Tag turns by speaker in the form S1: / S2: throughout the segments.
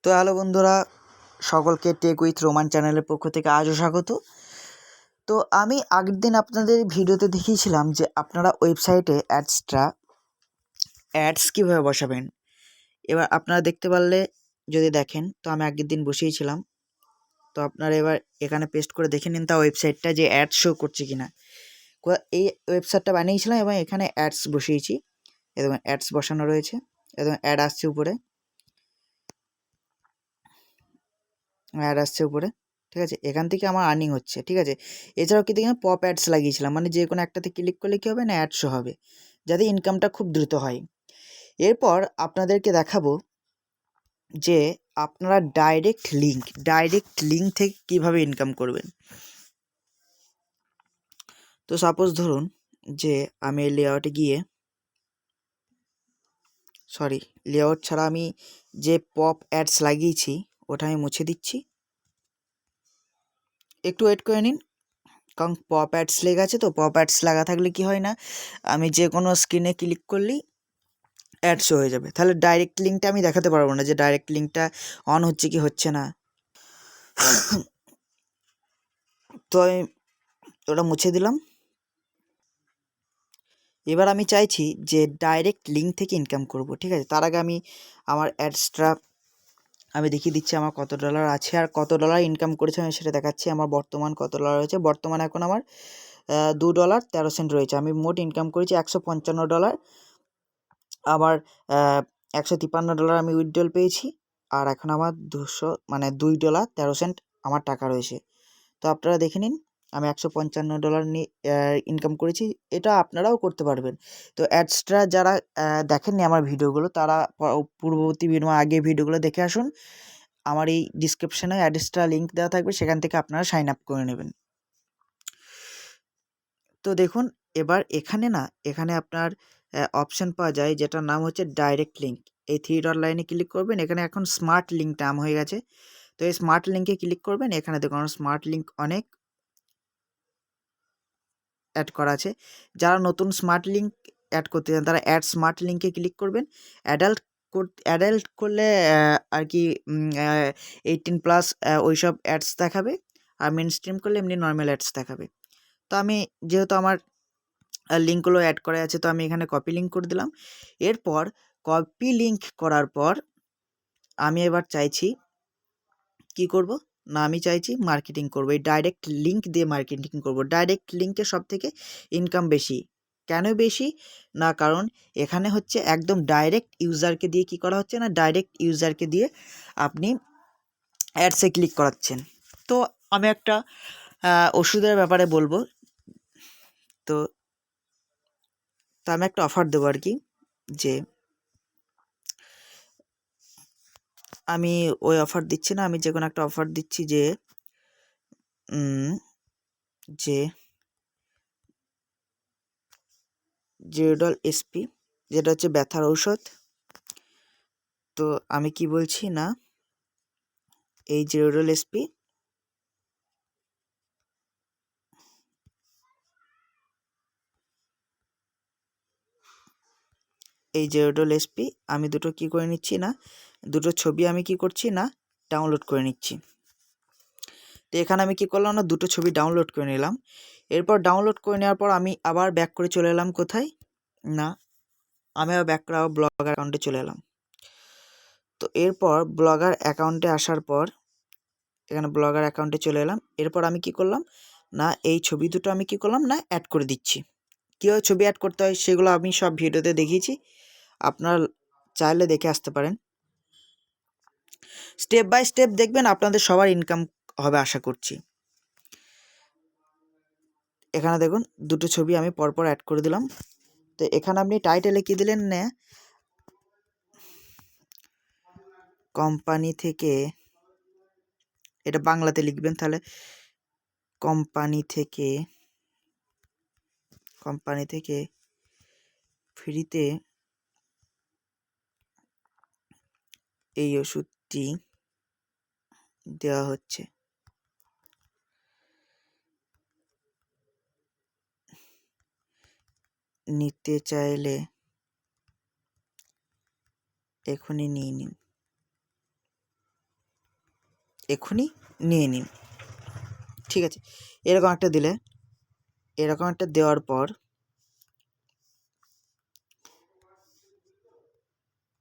S1: তো হ্যালো বন্ধুরা, সকলকে টেক উইথ রোমান চ্যানেলের পক্ষ থেকে আজও স্বাগত। তো আমি আগের দিন আপনাদের ভিডিওতে দেখিয়েছিলাম যে আপনারা ওয়েবসাইটে অ্যাডস কীভাবে বসাবেন। এবার আপনারা দেখতে পারলে যদি দেখেন, তো আমি আগের দিন বসিয়েছিলাম। তো আপনারা এবার এখানে পেস্ট করে দেখে নিন তা ওয়েবসাইটটা যে অ্যাডস শো করছে কিনা। এই ওয়েবসাইটটা বানিয়েছিলাম এবং এখানে অ্যাডস বসিয়েছি এবং অ্যাডস বসানো রয়েছে এবং অ্যাড আসছে উপরে, ঠিক আছে। এখান থেকে আমার আর্নিং হচ্ছে, ঠিক আছে। এছাড়াও কি দেখি পপ অ্যাডস লাগিয়েছিলাম, মানে যে কোনো একটাতে ক্লিক করলে কী হবে না, অ্যাড শো হবে, যাতে ইনকামটা খুব দ্রুত হয়। এরপর আপনাদেরকে দেখাবো যে আপনারা ডাইরেক্ট লিঙ্ক থেকে কীভাবে ইনকাম করবেন। তো সাপোজ ধরুন যে আমি লেআউটে গিয়ে, লেআউট ছাড়া আমি যে পপ অ্যাডস লাগিয়েছি ওটা আমি মুছে দিচ্ছি। একটু ওয়েট করে নিন, কারণ পপ অ্যাডস লেগে আছে। তো পপ অ্যাডস লাগা থাকলে কি হয় না, আমি যে কোনো স্ক্রিনে ক্লিক করলেই অ্যাডস হয়ে যাবে। তাহলে ডাইরেক্ট লিঙ্কটা আমি দেখাতে পারবো না যে ডাইরেক্ট লিঙ্কটা অন হচ্ছে কি হচ্ছে না। তো আমি ওটা মুছে দিলাম। এবার আমি চাইছি যে ডাইরেক্ট লিঙ্ক থেকে ইনকাম করব, ঠিক আছে। তার আগে আমি আমার অ্যাডসটা আমি দেখিয়ে দিচ্ছি আমার কত ডলার আছে আর কত ডলার ইনকাম করেছে আমি সেটা দেখাচ্ছি। আমার বর্তমান কত ডলার রয়েছে, বর্তমানে এখন আমার $2.13 রয়েছে। আমি মোট ইনকাম করেছি $155। আমার $153 আমি উইথড্রল পেয়েছি, আর এখন আমার $2.13 আমার টাকা রয়েছে। তো আপনারা দেখে নিন, আমি $155 নিয়ে ইনকাম করেছি। এটা আপনারাও করতে পারবেন। তো অ্যাডসটা যারা দেখেননি আমার ভিডিওগুলো, তারা পূর্ববর্তী ভিডিও আগের ভিডিওগুলো দেখে আসুন। আমার এই ডিসক্রিপশানে অ্যাডসটা লিঙ্ক দেওয়া থাকবে, সেখান থেকে আপনারা সাইন আপ করে নেবেন। তো দেখুন, এবার এখানে আপনার অপশান পাওয়া যায় যেটার নাম হচ্ছে ডাইরেক্ট লিঙ্ক। এই 3 ডট লাইনে ক্লিক করবেন, এখানে এখন স্মার্ট লিঙ্ক নাম হয়ে গেছে। তো এই স্মার্ট লিঙ্কে ক্লিক করবেন, এখানে দেখুন স্মার্ট লিঙ্ক অনেক অ্যাড করা আছে। যারা নতুন স্মার্ট লিঙ্ক অ্যাড করতে চান তারা অ্যাড স্মার্ট লিঙ্কে ক্লিক করবেন। অ্যাডাল্ট করলে আর কি 18+ ওইসব অ্যাডস দেখাবে, আর মেন স্ট্রিম করলে এমনি নর্মাল অ্যাডস দেখাবে। তো আমি যেহেতু আমার লিঙ্কগুলো অ্যাড করা আছে, তো আমি এখানে কপি লিঙ্ক করে দিলাম। এরপর কপি লিঙ্ক করার পর আমি এবার চাইছি কি করব না, আমি চাইছি মার্কেটিং করব। এই ডাইরেক্ট লিঙ্ক দিয়ে মার্কেটিং করব। ডাইরেক্ট লিঙ্কে সব থেকে ইনকাম বেশি। কেন বেশি না, কারণ এখানে হচ্ছে একদম ডাইরেক্ট ইউজারকে দিয়ে কি করা হচ্ছে না, ডাইরেক্ট ইউজারকে দিয়ে আপনি অ্যাডসে ক্লিক করাচ্ছেন। তো আমি একটা ওষুধের ব্যাপারে বলবো। তো আমি একটা অফার দেবো আর কি, যে আমি ওই অফার দিচ্ছি না, আমি যে কোনো একটা অফার দিচ্ছি যে যে জেরোডল এসপি, যেটা হচ্ছে ব্যথার ঔষধ। তো আমি কি বলছি না, এই জেরোডল এসপি আমি দুটো কি করে নিচ্ছি না, দুটো ছবি আমি কি করছি না, ডাউনলোড করে নিচ্ছি। তো এখানে আমি কি করলাম না, দুটো ছবি ডাউনলোড করে নিলাম। এরপর ডাউনলোড করে নেওয়ার পর আমি আবার ব্যাক করে চলে এলাম কোথায় না, আমি আবার ব্যাক করে আবার ব্লগার অ্যাকাউন্টে চলে এলাম। তো এরপর ব্লগার অ্যাকাউন্টে আসার পর এখানে ব্লগার অ্যাকাউন্টে চলে এলাম। এরপর আমি কি করলাম না, এই ছবি দুটো আমি কি করলাম না, অ্যাড করে দিচ্ছি। কীভাবে ছবি অ্যাড করতে হয় সেগুলো আমি সব ভিডিওতে দেখিয়েছি, আপনারা চাইলে দেখে আসতে পারেন। স্টেপ বাই স্টেপ দেখবেন, আপনাদের সবার ইনকাম হবে আশা করছি। এখানে দেখুন দুটো ছবি আমি পরপর অ্যাড করে দিলাম। তো এখানে আপনি টাইটেলে কি দিলেন না, কোম্পানি থেকে, এটা বাংলাতে লিখবেন, তাহলে কোম্পানি থেকে ফ্রিতে এই ওষুধটি দেওয়া হচ্ছে। নিতে চাইলে এখনই নিয়ে নিন। এক্ষুনি নিয়ে নিন। ঠিক আছে, এরকম একটা দিলে, এরকম একটা দেওয়ার পর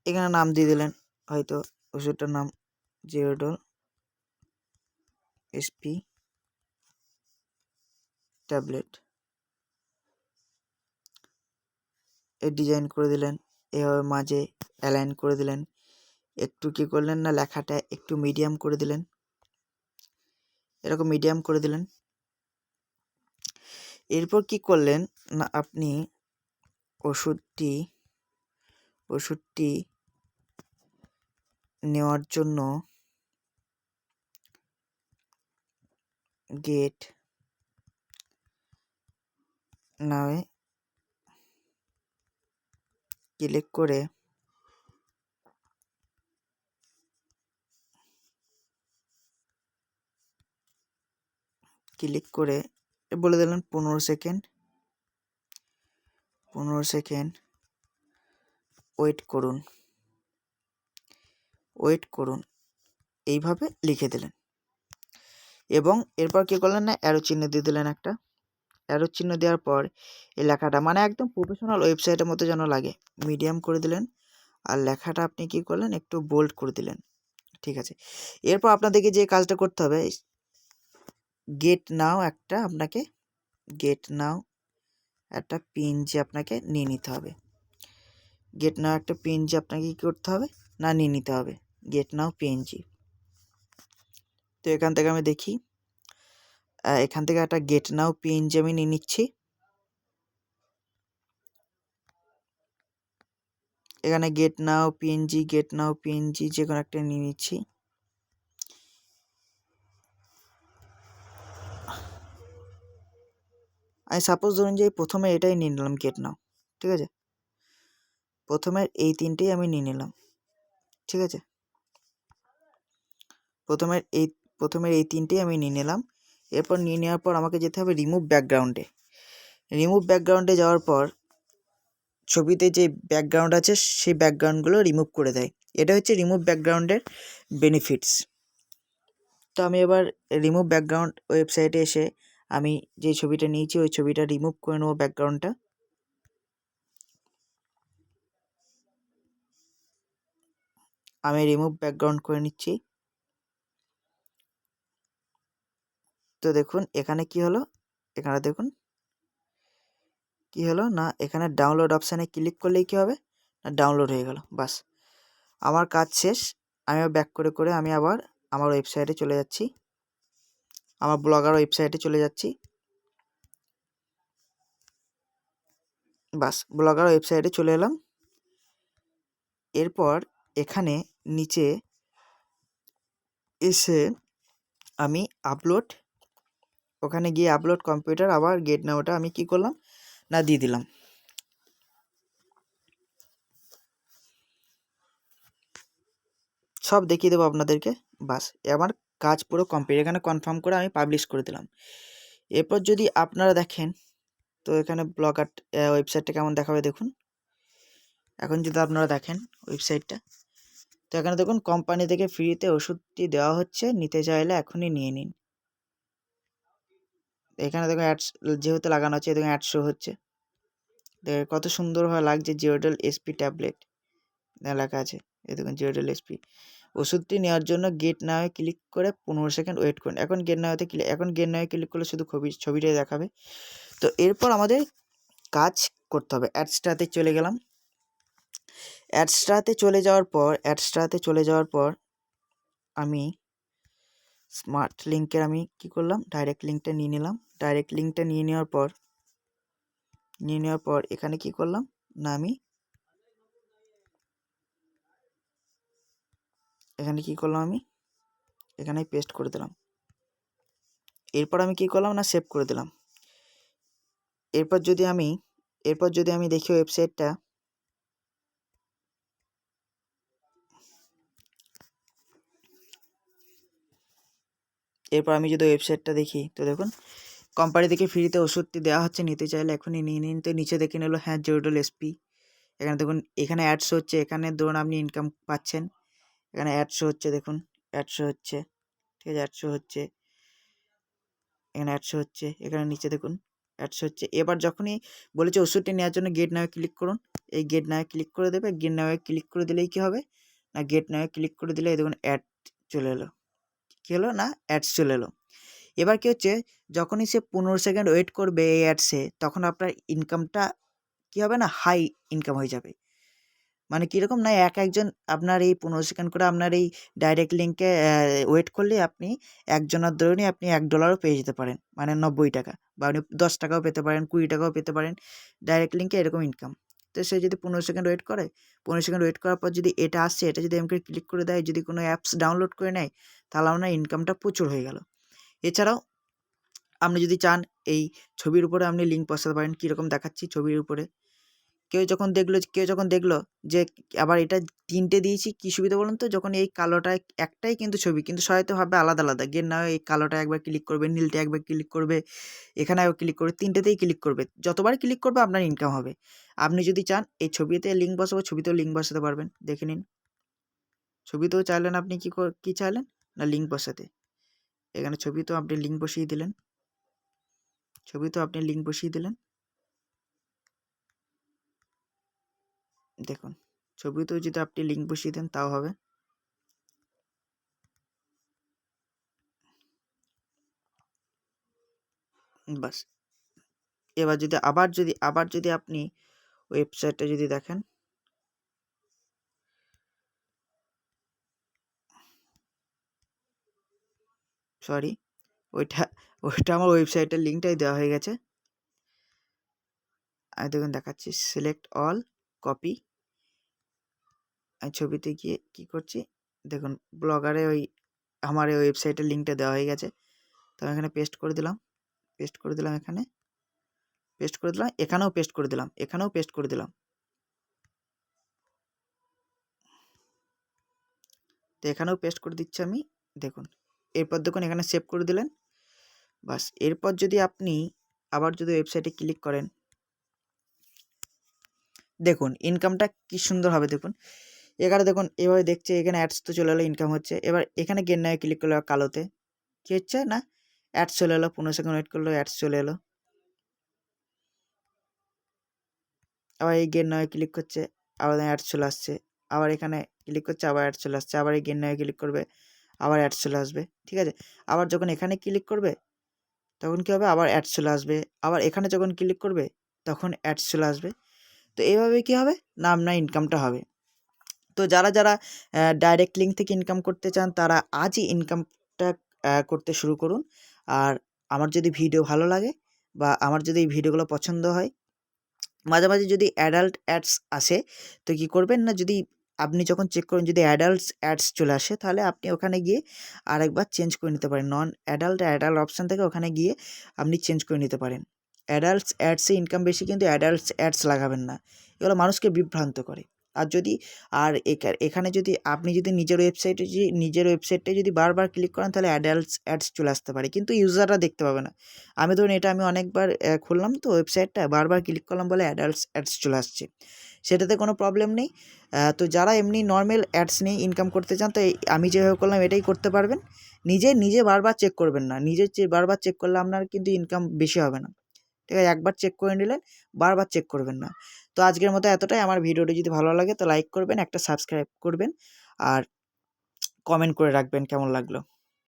S1: এখানে নাম দিয়ে দিলেন, হয়তো ওষুধটার নাম জিওডল এসপি ট্যাবলেট। এর ডিজাইন করে দিলেন, এভাবে মাঝে অ্যালাইন করে দিলেন, একটু কী করলেন না লেখাটা একটু মিডিয়াম করে দিলেন, এরকম মিডিয়াম করে দিলেন। এরপর কি করলেন না আপনি ওষুধটি নেওয়ার জন্য গেট নামে ক্লিক করে বলে দিলেন 15 সেকেন্ড ওয়েট করুন, এইভাবে লিখে দিলেন। এবং এরপর কী করলেন না অ্যারো চিহ্ন দিয়ে দিলেন একটা। অ্যারো চিহ্ন দেওয়ার পর এই লেখাটা মানে একদম প্রফেশনাল ওয়েবসাইটের মতো যেন লাগে, মিডিয়াম করে দিলেন। আর লেখাটা আপনি কি করলেন একটু বোল্ড করে দিলেন। ঠিক আছে, এরপর আপনাদেরকে যে কাজটা করতে হবে, গেট নাও একটা পিএনজি আপনাকে নিয়ে নিতে হবে। গেট নাও একটা পিএনজি আপনাকে কী করতে হবে না নিয়ে নিতে হবে, গেট নাও পিএনজি। তো এখান থেকে আমি দেখি, এখান থেকে একটা গেট নাও পিএনজি আমি নিয়ে নিচ্ছি। এখানে গেট নাও পিএনজি যে কোনো একটা নিয়ে নিচ্ছি। আমি সাপোজ ধরুন যে প্রথমে এটাই নিয়ে নিলাম গেট নাও। ঠিক আছে, প্রথমের এই তিনটেই আমি নিয়ে নিলাম। ঠিক আছে, প্রথমের এই তিনটেই আমি নিয়ে নিলাম। এরপর নিয়ে নেওয়ার পর আমাকে যেতে হবে রিমুভ ব্যাকগ্রাউন্ডে যাওয়ার পর ছবিতে যে ব্যাকগ্রাউন্ড আছে সেই ব্যাকগ্রাউন্ডগুলো রিমুভ করে দেয়। এটা হচ্ছে রিমুভ ব্যাকগ্রাউন্ডের বেনিফিটস। তো আমি এবার রিমুভ ব্যাকগ্রাউন্ড ওয়েবসাইটে এসে আমি যে ছবিটা নিয়েছি ওই ছবিটা রিমুভ করে নেবো ব্যাকগ্রাউন্ডটা। আমি রিমুভ ব্যাকগ্রাউন্ড করে নিচ্ছি। তো দেখুন এখানে কি হলো, এখানে দেখুন কি হলো না এখানে ডাউনলোড অপশানে ক্লিক করলেই কী হবে না ডাউনলোড হয়ে গেল। বাস, আমার কাজ শেষ। আমি ব্যাক করে আমি আবার আমার ওয়েবসাইটে চলে যাচ্ছি, আমার ব্লগার ওয়েবসাইটে চলে যাচ্ছি। বাস, ব্লগার ওয়েবসাইটে চলে এলাম। এরপর এখানে নিচে এসে আমি ওখানে গিয়ে আপলোড কম্পিউটার আবার গেট নাওটা আমি কি করলাম না দিয়ে দিলাম। সব দেখিয়ে দেবো আপনাদেরকে। বাস, আমার কাজ পুরো কমপ্লিট। এখানে কনফার্ম করে আমি পাবলিশ করে দিলাম। এরপর যদি আপনারা দেখেন তো এখানে ব্লগার ওয়েবসাইটটা কেমন দেখাবে দেখুন। এখন যদি আপনারা দেখেন ওয়েবসাইটটা, তো এখানে দেখুন কোম্পানি থেকে ফ্রিতে ওষুধটি দেওয়া হচ্ছে, নিতে চাইলে এখনই নিয়ে নিন। এখানে দেখুন অ্যাডস যেহেতু লাগানো আছে দেখুন অ্যাড শো হচ্ছে, কত সুন্দরভাবে লাগছে জিওডল এসপি ট্যাবলেট লেখা আছে। এই দেখুন জিওডল এসপি। ওষুধটি নেওয়ার জন্য গেট নাওয়ে ক্লিক করে 15 সেকেন্ড ওয়েট করুন। এখন গেট নাওয়ে ক্লিক করলে শুধু ছবিটাই দেখাবে। তো এরপর আমাদের কাজ করতে হবে। অ্যাডসটাতে চলে গেলাম। অ্যাডসটাতে চলে যাওয়ার পর আমি স্মার্ট লিঙ্কের আমি কি করলাম ডাইরেক্ট লিঙ্কটা নিয়ে নিলাম। ডাইরেক্ট লিঙ্কটা নিয়ে নেওয়ার পর এখানে কি করলাম না আমি এখানে পেস্ট করে দিলাম। এরপর আমি কি করলাম না সেভ করে দিলাম। এরপর যদি আমি দেখি ওয়েবসাইটটা, দেখি তো দেখুন কোম্পানি থেকে ফ্রিতে ওষুধটি দেওয়া হচ্ছে, নিতে চাইলে এখনই নিয়ে নিন। তো নিচে দেখে নিল হ্যাঁ জিওডল এসপি। এখানে দেখুন এখানে অ্যাডস হচ্ছে, এখানে ধরুন আপনি ইনকাম পাচ্ছেন, এখানে অ্যাডস হচ্ছে, দেখুন অ্যাডস হচ্ছে। ঠিক আছে, অ্যাডশো হচ্ছে, এখানে অ্যাডশো হচ্ছে, এখানে নিচে দেখুন অ্যাডশো হচ্ছে। এবার যখনই বলেছে ওষুধটি নেওয়ার জন্য গেট নাওয়ে ক্লিক করুন, এই গেট নাওয়ে ক্লিক করে দেবে। গেট নাওয়ে ক্লিক করে দিলেই কী হবে না, গেট নাওয়ে ক্লিক করে দিলে এই দেখুন অ্যাড চলে এলো। কী হলো না, অ্যাডস চলে এলো। এবার কী হচ্ছে, যখনই সে 15 সেকেন্ড ওয়েট করবে এই অ্যাডসে, তখন আপনার ইনকামটা কী হবে না, হাই ইনকাম হয়ে যাবে। মানে কীরকম না, একজন আপনার এই 15 সেকেন্ড করে আপনার এই ডাইরেক্ট লিঙ্কে ওয়েট করলে আপনি একজনের দরুনই আপনি $1 পেয়ে যেতে পারেন, মানে 90 টাকা, বা আপনি 10 টাকাও পেতে পারেন, 20 টাকাও পেতে পারেন ডাইরেক্ট লিঙ্কে, এরকম ইনকাম। তো সে যদি 15 সেকেন্ড ওয়েট করে, 15 সেকেন্ড ওয়েট করার পর যদি এটা আসছে, এটা যদি আমাকে ক্লিক করে দেয়, যদি কোনো অ্যাপস ডাউনলোড করে নেয়, তাহলে আপনার ইনকামটা প্রচুর হয়ে গেল। এছাড়াও আপনি যদি চান এই ছবির উপরে আপনি লিঙ্ক বসাতে পারেন। কীরকম দেখাচ্ছি, ছবির উপরে কেউ যখন দেখলো যে আবার এটা 3টে দিয়েছি, কী সুবিধা বলুন তো, যখন এই কালোটায় একটাই কিন্তু ছবি, কিন্তু সবাই হবে আলাদা আলাদা। গেট নাওয়ে এই কালোটা একবার ক্লিক করবে, নীলটা একবার ক্লিক করবে, এখানে একবার ক্লিক করবে, 3টেতেই ক্লিক করবে। যতবার ক্লিক করবে আপনার ইনকাম হবে। আপনি যদি চান এই ছবিতে লিঙ্ক বসাবো, ছবিতেও লিঙ্ক বসাতে পারবেন, দেখে নিন। ছবিতেও চাইলেন আপনি কী চাইলেন না, লিঙ্ক বসাতে। এখানে ছবিতেও আপনি লিঙ্ক বসিয়ে দিলেন, দেখুন ছবিতেও যদি আপনি লিঙ্ক বসিয়ে দেন তাও হবে। বাস। এবার যদি আবার যদি আপনি ওয়েবসাইটটা যদি দেখেন, সরি, ওইটা আমার ওয়েবসাইটের লিঙ্কটাই দেওয়া হয়ে গেছে। আমি দেখুন দেখাচ্ছি, সিলেক্ট অল, কপি। আমি ছবিতে গিয়ে কী করছি দেখুন, ব্লগারে আমার এই ওয়েবসাইটের লিঙ্কটা দেওয়া হয়ে গেছে। তো আমি এখানে পেস্ট করে দিলাম, এখানে পেস্ট করে দিলাম, এখানেও পেস্ট করে দিলাম, তো এখানেও পেস্ট করে দিচ্ছি আমি, দেখুন। এরপর দেখুন এখানে সেভ করে দিলেন, বাস। এরপর যদি আপনি আবার যদি ওয়েবসাইটে ক্লিক করেন, দেখুন ইনকামটা কী সুন্দর হবে। দেখুন এখানে দেখুন এভাবে দেখছে, এখানে অ্যাডস তো চলে এলো, ইনকাম হচ্ছে। এবার এখানে গেট নাওয়ে ক্লিক করলে কালোতে কী হচ্ছে না, অ্যাডস চলে এলো, 15 সেকেন্ড ওয়েট করলো, অ্যাডস চলে এলো। আবার এই গেট নাওয়ে ক্লিক করছে, আবার অ্যাডস চলে আসছে, আবার এখানে ক্লিক করছে, আবার অ্যাডস চলে আসছে, আবার এই গেট নাওয়ে ক্লিক করবে, আবার অ্যাডস চলে আসবে, ঠিক আছে। আবার যখন এখানে ক্লিক করবে তখন কী হবে, আবার অ্যাডস চলে আসবে, আবার এখানে যখন ক্লিক করবে তখন অ্যাডস চলে আসবে। তো এইভাবে কী হবে না, আপনার ইনকামটা হবে। তো যারা ডাইরেক্ট লিঙ্ক থেকে ইনকাম করতে চান, তারা আজই ইনকামটা করতে শুরু করুন। আর আমার যদি ভিডিও ভালো লাগে বা আমার যদি এই ভিডিওগুলো পছন্দ হয়, মাঝে মাঝে যদি অ্যাডাল্ট অ্যাডস আসে, তো কী করবেন না, যদি আপনি যখন চেক করুন যদি অ্যাডস চলে আসে, তাহলে আপনি ওখানে গিয়ে আরেকবার চেঞ্জ করে নিতে পারেন। নন অ্যাডাল্ট অপশান থেকে ওখানে গিয়ে আপনি চেঞ্জ করে নিতে পারেন। অ্যাডসে ইনকাম বেশি, কিন্তু অ্যাডস লাগাবেন না, এগুলো মানুষকে বিভ্রান্ত করে। আর যদি এখানে যদি আপনি যদি নিজের ওয়েবসাইটে যদি বারবার ক্লিক করেন, তাহলে অ্যাডস চলে আসতে পারে, কিন্তু ইউজাররা দেখতে পাবে না। আমি ধরুন এটা আমি অনেকবার খুললাম, তো ওয়েবসাইটটা বারবার ক্লিক করলাম বলে অ্যাডস চলে আসছে, সেটাতে কোনো প্রবলেম নেই। তো যারা এমনি নর্মাল অ্যাডস নিয়ে ইনকাম করতে চান, তো আমি যেভাবে করলাম এটাই করতে পারবেন। নিজে বারবার চেক করবেন না, বারবার চেক করলে আপনার কিন্তু ইনকাম বেশি হবে না, ঠিক আছে। একবার চেক করে নিলেন, বারবার চেক করবেন না। তো আজকের মতো এতটাই। আমার ভিডিওটি যদি ভালো লাগে তো লাইক করবেন, একটা সাবস্ক্রাইব করবেন, আর কমেন্ট করে রাখবেন কেমন লাগলো।